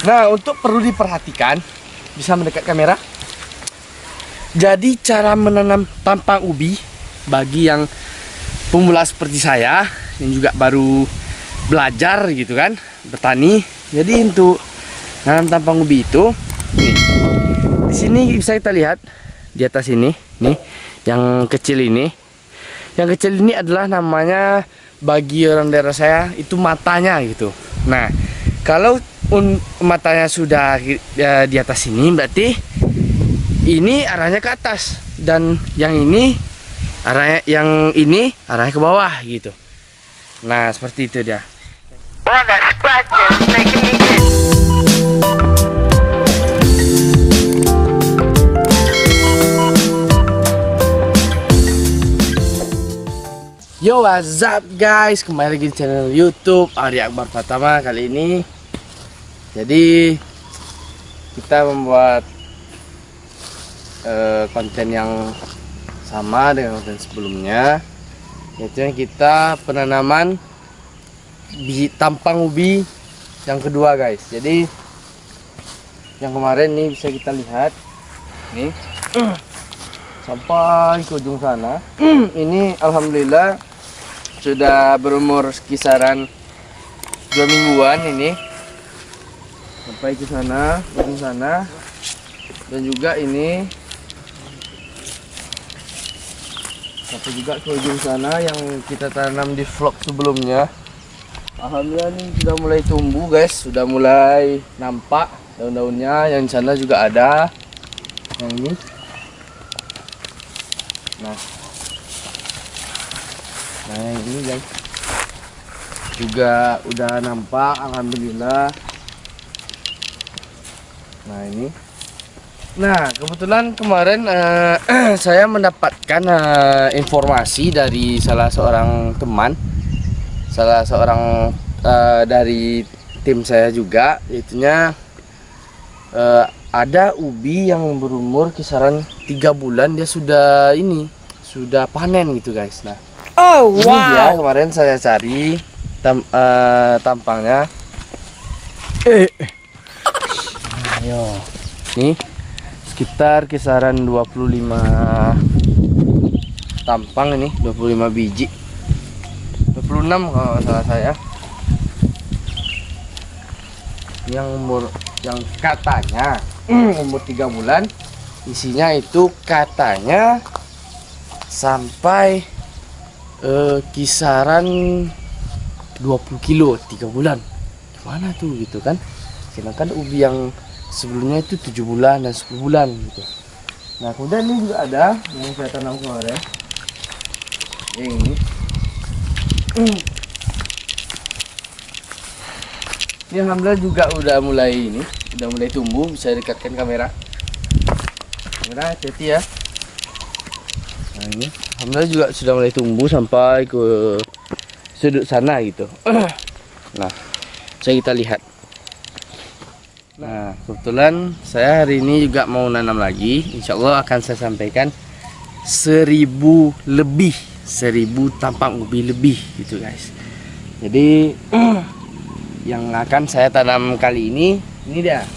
Nah, untuk perlu diperhatikan, bisa mendekat kamera. Jadi cara menanam tampang ubi bagi yang pemula seperti saya yang juga baru belajar gitu kan, bertani. Jadi untuk nanam tampang ubi itu, nih, di sini bisa kita lihat di atas ini, nih, yang kecil ini. Yang kecil ini adalah namanya bagi orang daerah saya itu matanya gitu. Nah, kalau matanya sudah di atas ini berarti ini arahnya ke atas, dan yang ini arahnya ke bawah gitu. Nah, seperti itu dia. Yo, what's up guys, kembali lagi di channel YouTube Arya Akbar Pratama. Kali ini jadi kita membuat konten yang sama dengan konten sebelumnya, yaitu kita penanaman tampang ubi yang kedua guys. Jadi yang kemarin nih bisa kita lihat nih sampai ke ujung sana. Ini alhamdulillah sudah berumur kisaran 2 mingguan ini, sampai ke sana, ujung sana. Dan juga ini sampai juga ke ujung sana yang kita tanam di vlog sebelumnya. Alhamdulillah ini sudah mulai tumbuh guys, sudah mulai nampak daun-daunnya. Yang di sana juga ada yang ini. Nah yang ini guys juga udah nampak, alhamdulillah. Nah ini. Nah, kebetulan kemarin saya mendapatkan informasi dari salah seorang teman, dari tim saya juga, itunya ada ubi yang berumur kisaran 3 bulan dia sudah panen gitu guys. Nah, oh wow, ini dia kemarin saya cari tampangnya. Ayo, nih sekitar kisaran 25 tampang ini, 25 biji, 26 kalau nggak salah saya. Yang katanya umur 3 bulan, isinya itu katanya sampai kisaran 20 kilo 3 bulan. Gimana tuh gitu kan? Sedangkan ubi yang sebelumnya itu 7 bulan dan 10 bulan gitu. Nah, kemudian ini juga ada yang saya tanam kemarin. Ini. Ini alhamdulillah juga udah mulai tumbuh. Bisa dekatkan kamera. Kamera hati-hati ya. Nah, ini alhamdulillah juga sudah mulai tumbuh sampai ke sudut sana gitu. Nah, saya kita lihat. Nah, kebetulan saya hari ini juga mau nanam lagi. Insya Allah akan saya sampaikan 1000 tampang ubi lebih gitu guys. Jadi yang akan saya tanam kali ini dia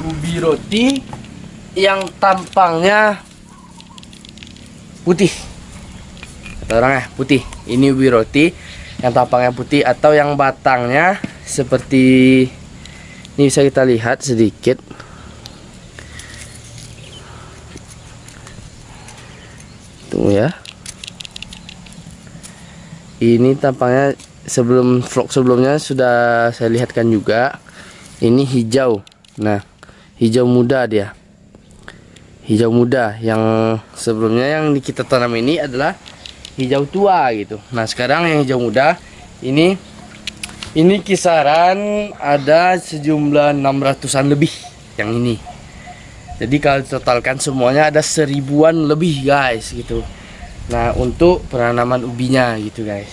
ubi roti yang tampangnya putih. Kata orangnya putih. Ini ubi roti yang tampangnya putih, atau yang batangnya seperti ini, bisa kita lihat sedikit. Tunggu ya. Ini tampangnya sebelum vlog sebelumnya sudah saya lihatkan juga. Ini hijau. Nah, hijau muda dia. Hijau muda yang sebelumnya yang kita tanam ini adalah hijau tua gitu. Nah, sekarang yang hijau muda ini kisaran ada sejumlah 600-an lebih yang ini. Jadi kalau totalkan semuanya ada 1000-an lebih guys gitu. Nah, untuk penanaman ubinya gitu guys.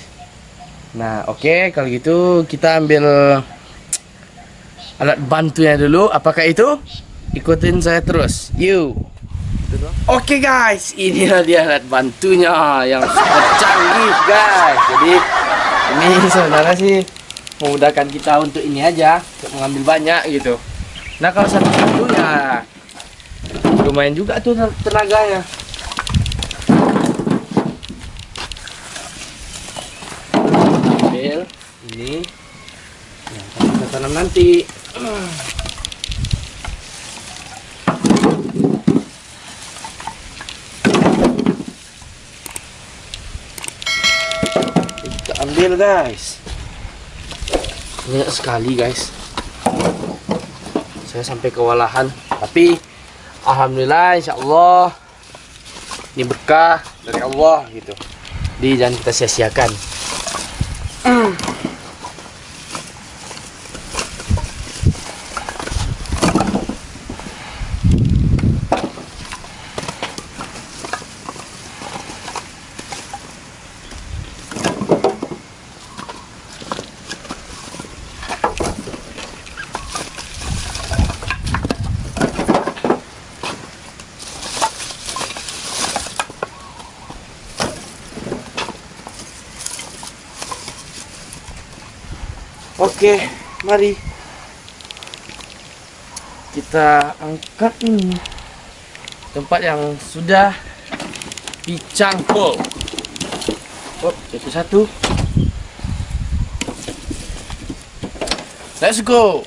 Nah, oke, kalau gitu kita ambil alat bantunya dulu. Apakah itu? Ikutin saya terus. Yuk. Oke guys, inilah dia alat bantunya yang super canggih guys. Jadi ini sebenarnya sih memudahkan kita untuk ini aja, untuk mengambil banyak gitu. Nah kalau satu-satu ya lumayan juga tuh tenaganya. Ambil ini yang akan kita tanam nanti. Kita ambil guys, banyak sekali guys. Saya sampai kewalahan, tapi alhamdulillah insya Allah ini berkah dari Allah gitu. Jadi jangan kita sia-siakan. Oke, mari kita angkat ini tempat yang sudah dicangkul. Oh, itu satu. Let's go.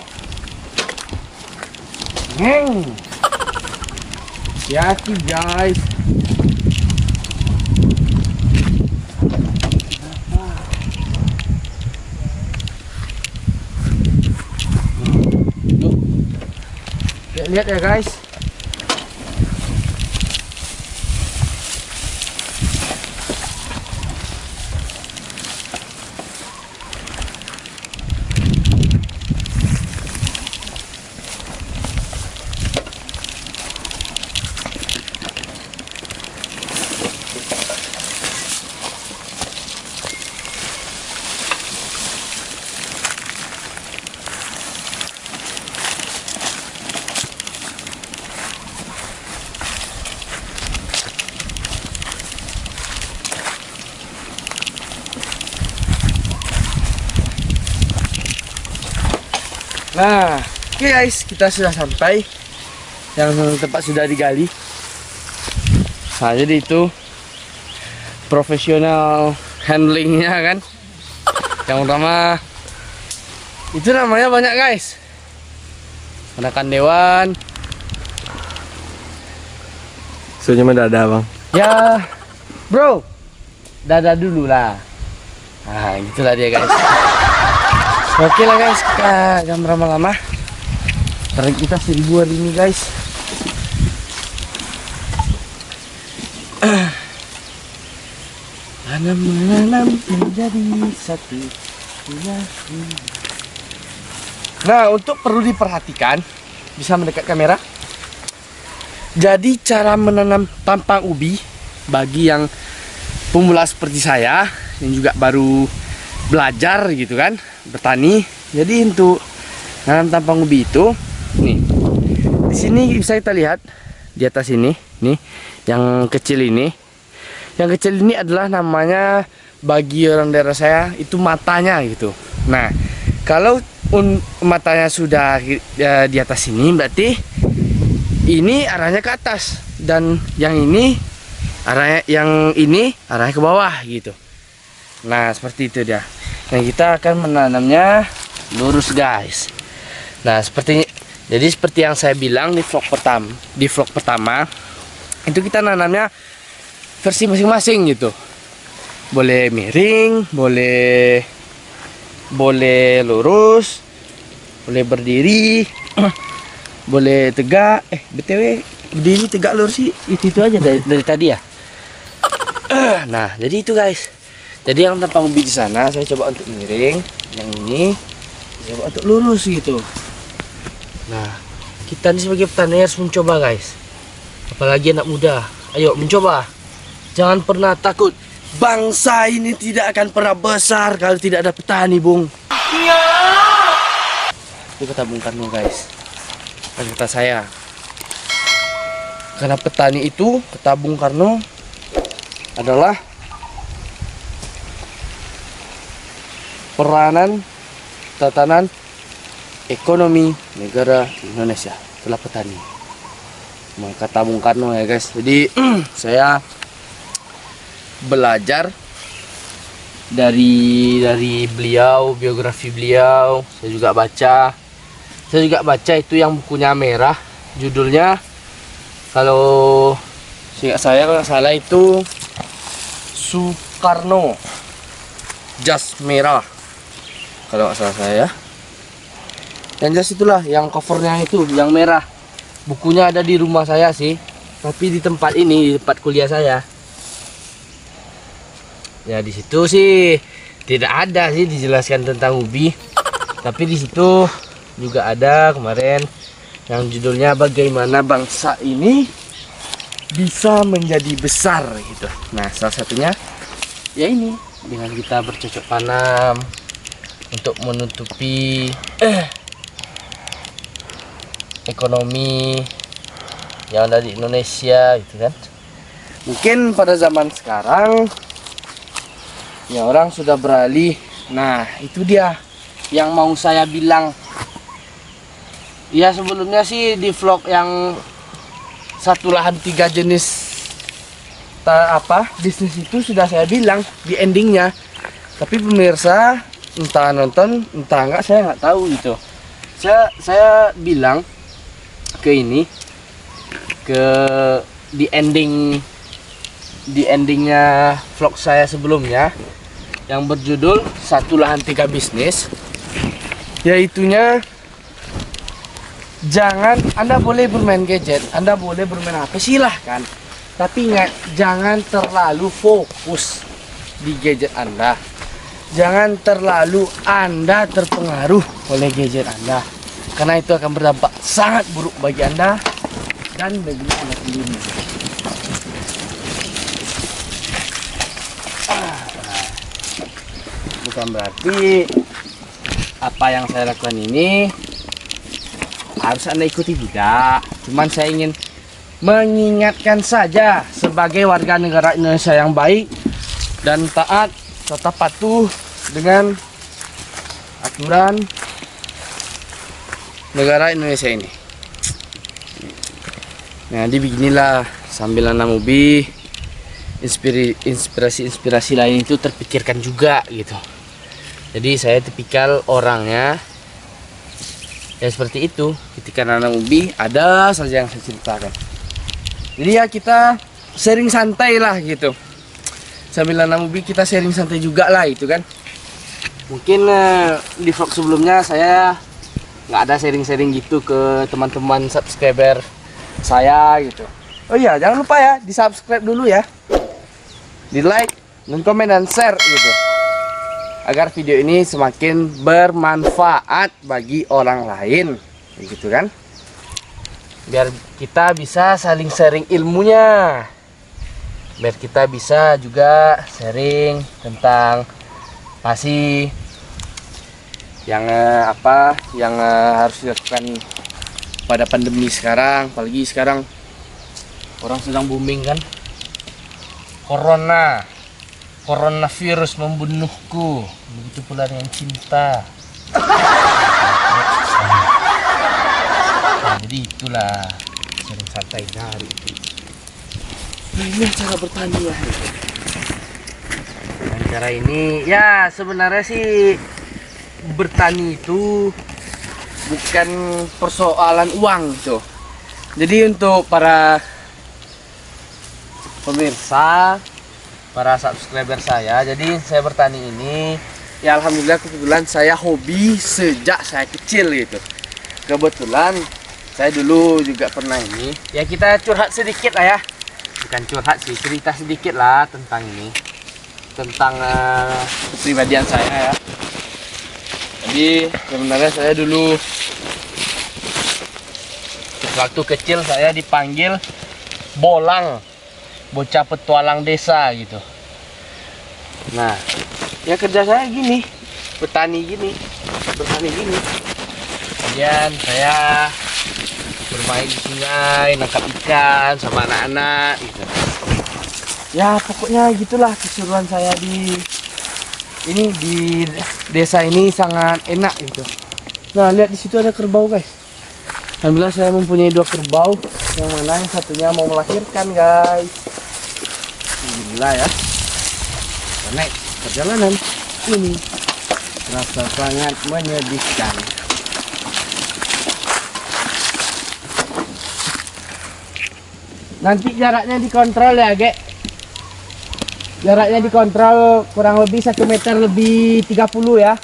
Hati-hati guys. Lihat ya guys. Nah, oke guys, kita sudah sampai yang tempat sudah digali. Nah, jadi itu profesional handlingnya kan. Yang utama itu namanya banyak guys. Menekan dewan. Soalnya mendadak bang. Ya, bro, dada dulu lah. Nah, gitulah dia guys. Oke lah guys, kita jangan berlama-lama. Tarik kita 1000 hari ini guys. Tanam menanam menjadi satu. Nah, untuk perlu diperhatikan, bisa mendekat kamera. Jadi cara menanam tampang ubi bagi yang pemula seperti saya yang juga baru belajar gitu kan, bertani. Jadi untuk nanam tampang ubi itu nih, di sini bisa kita lihat di atas ini nih, yang kecil ini adalah namanya bagi orang daerah saya itu matanya gitu. Nah kalau matanya sudah di atas ini berarti ini arahnya ke atas, dan yang ini arahnya ke bawah gitu. Nah seperti itu dia. Nah kita akan menanamnya lurus guys. Nah seperti yang saya bilang di vlog pertama itu kita nanamnya versi masing-masing gitu. Boleh miring, boleh lurus, boleh berdiri, boleh tegak. BTW berdiri tegak lurus sih itu aja dari tadi ya. Nah jadi itu guys. Jadi yang tampang ubi di sana saya coba untuk miring, yang ini saya coba untuk lurus gitu. Nah, kita ini sebagai petani harus mencoba guys. Apalagi anak muda. Ayo mencoba. Jangan pernah takut. Bangsa ini tidak akan pernah besar kalau tidak ada petani, Bung. Iya. Itu kata Bung Karno guys. Dan kata saya. Karena petani itu, kata Bung Karno, adalah peranan tatanan ekonomi negara Indonesia. Itulah petani. Kata Bung Karno ya guys. Jadi saya belajar dari beliau, biografi beliau. Saya juga baca itu yang bukunya merah. Judulnya kalau seingat saya kalau nggak salah itu Soekarno Jas Merah, kalau nggak salah saya. Yang jas itulah yang covernya itu yang merah. Bukunya ada di rumah saya sih, tapi di tempat ini, di tempat kuliah saya. Ya di situ sih tidak ada sih dijelaskan tentang ubi, tapi di situ juga ada kemarin yang judulnya bagaimana bangsa ini bisa menjadi besar gitu. Nah salah satunya ya ini dengan kita bercocok tanam untuk menutupi ekonomi yang ada di Indonesia gitu kan. Mungkin pada zaman sekarang ya orang sudah beralih. Nah itu dia yang mau saya bilang. Ya sebelumnya sih di vlog yang satu lahan 3 jenis bisnis itu sudah saya bilang di endingnya, tapi pemirsa entah nonton entah enggak saya nggak tahu gitu. Saya bilang di endingnya vlog saya sebelumnya yang berjudul satu lahan 3 bisnis, yaitunya jangan, Anda boleh bermain gadget, Anda boleh bermain HP, silahkan. Tapi ingat, jangan terlalu fokus di gadget Anda. Jangan terlalu Anda terpengaruh oleh gadget Anda, karena itu akan berdampak sangat buruk bagi Anda dan bagi Anda sendiri. Bukan berarti apa yang saya lakukan ini harus Anda ikuti, tidak. Cuman saya ingin mengingatkan saja sebagai warga negara Indonesia yang baik dan taat, tetap patuh dengan aturan negara Indonesia ini. Nah, jadi beginilah sambil nanam ubi, inspirasi lain itu terpikirkan juga gitu. Jadi saya tipikal orangnya ya seperti itu. Ketika nanam ubi ada saja yang saya ceritakan. Jadi ya kita sharing santai lah gitu. Sambil nanam ubi kita sharing santai juga lah itu kan. Mungkin di vlog sebelumnya saya nggak ada sharing-sharing gitu ke teman-teman subscriber saya gitu. Oh iya, jangan lupa ya di subscribe dulu ya, di like, dan komen dan share gitu, agar video ini semakin bermanfaat bagi orang lain gitu kan. Biar kita bisa saling sharing ilmunya, biar kita bisa juga sharing tentang masih yang harus dilakukan pada pandemi sekarang. Apalagi sekarang orang sedang booming kan, coronavirus membunuhku, begitu pula dengan cinta. Nah, jadi itulah sering santai hari itu. Ini cara bertani ya. Dan cara ini ya sebenarnya sih bertani itu bukan persoalan uang tuh. Jadi untuk para pemirsa, para subscriber saya, jadi saya bertani ini ya alhamdulillah kebetulan saya hobi sejak saya kecil gitu. Kebetulan saya dulu juga pernah ini. Ya kita curhat sedikit lah ya. Bukan curhat sih, cerita sedikit lah tentang ini. Tentang kepribadian saya ya. Jadi sebenarnya saya dulu waktu kecil saya dipanggil Bolang, bocah petualang desa gitu. Nah, ya kerja saya gini, bertani gini. Kemudian saya bermain di sungai, nangkap ikan sama anak-anak gitu. Ya pokoknya gitulah keseruan saya di ini di desa ini sangat enak gitu. Nah, lihat di situ ada kerbau, guys. Alhamdulillah saya mempunyai 2 kerbau, yang mana yang satunya mau melahirkan, guys. Alhamdulillah ya. Naik perjalanan ini terasa sangat menyedihkan. Nanti jaraknya dikontrol ya, Gek. Jaraknya dikontrol kurang lebih 1 meter lebih 30 ya.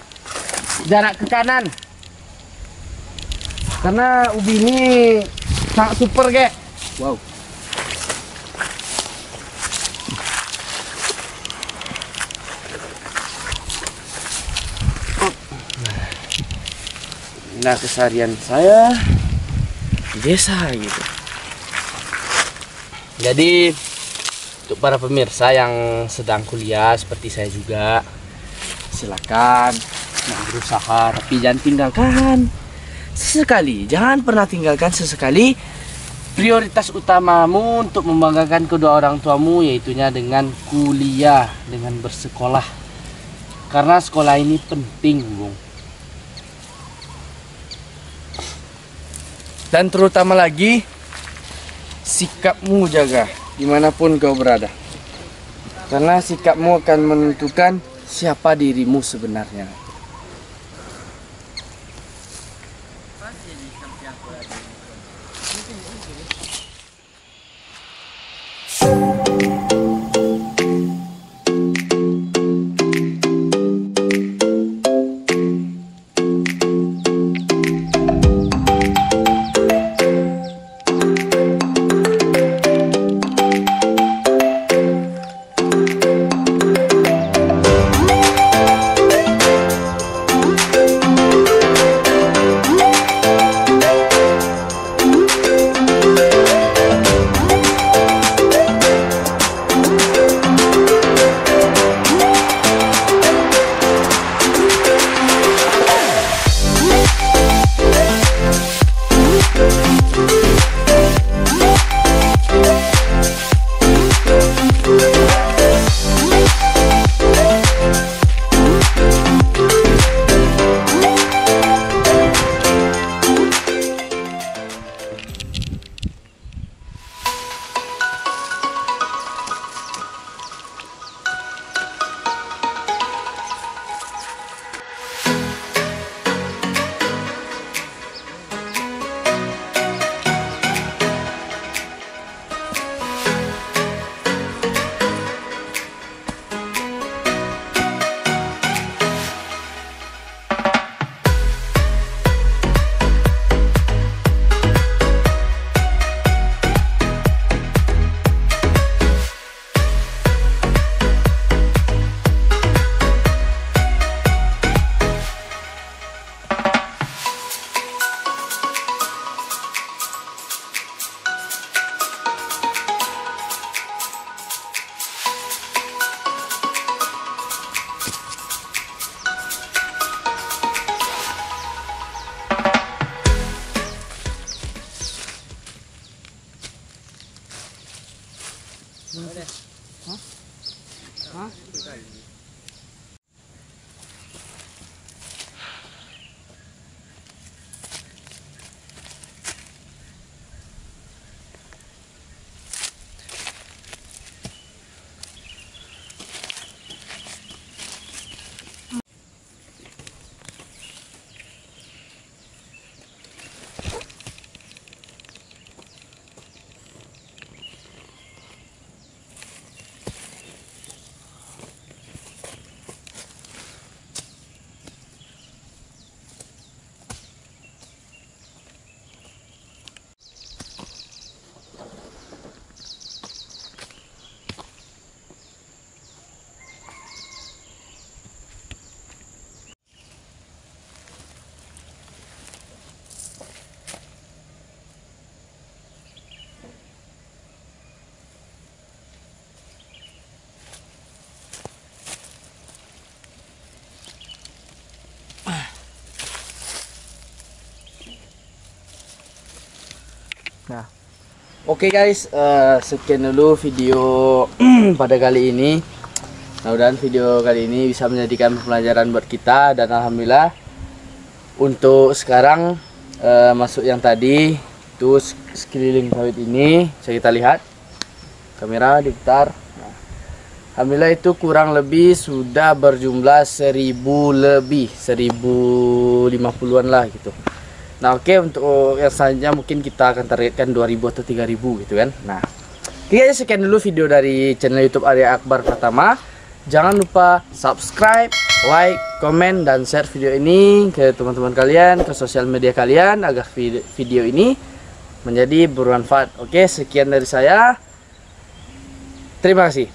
Jarak ke kanan. Karena ubi ini sangat super, Gek. Wow. Nah, keseharian saya di desa gitu. Jadi untuk para pemirsa yang sedang kuliah seperti saya juga, silakan yang berusaha, tapi jangan tinggalkan sesekali. Jangan pernah tinggalkan sesekali prioritas utamamu untuk membanggakan kedua orang tuamu, yaitunya dengan kuliah, dengan bersekolah. Karena sekolah ini penting, Bung. Dan terutama lagi sikapmu jaga dimanapun kau berada, karena sikapmu akan menentukan siapa dirimu sebenarnya. Nah, oke guys, sekian dulu video pada kali ini. Mudah-mudahan video kali ini bisa menjadikan pelajaran buat kita. Dan alhamdulillah untuk sekarang masuk yang tadi itu sekeliling sawit ini bisa kita lihat, kamera diputar. Alhamdulillah itu kurang lebih sudah berjumlah 1000 lebih, 1050-an lah gitu. Nah oke, untuk yang selanjutnya mungkin kita akan targetkan 2000 atau 3000 gitu kan. Nah kayaknya sekian dulu video dari channel YouTube Arya Akbar Pratama. Jangan lupa subscribe, like, komen, dan share video ini ke teman-teman kalian, ke sosial media kalian agar video ini menjadi bermanfaat. Oke, sekian dari saya. Terima kasih.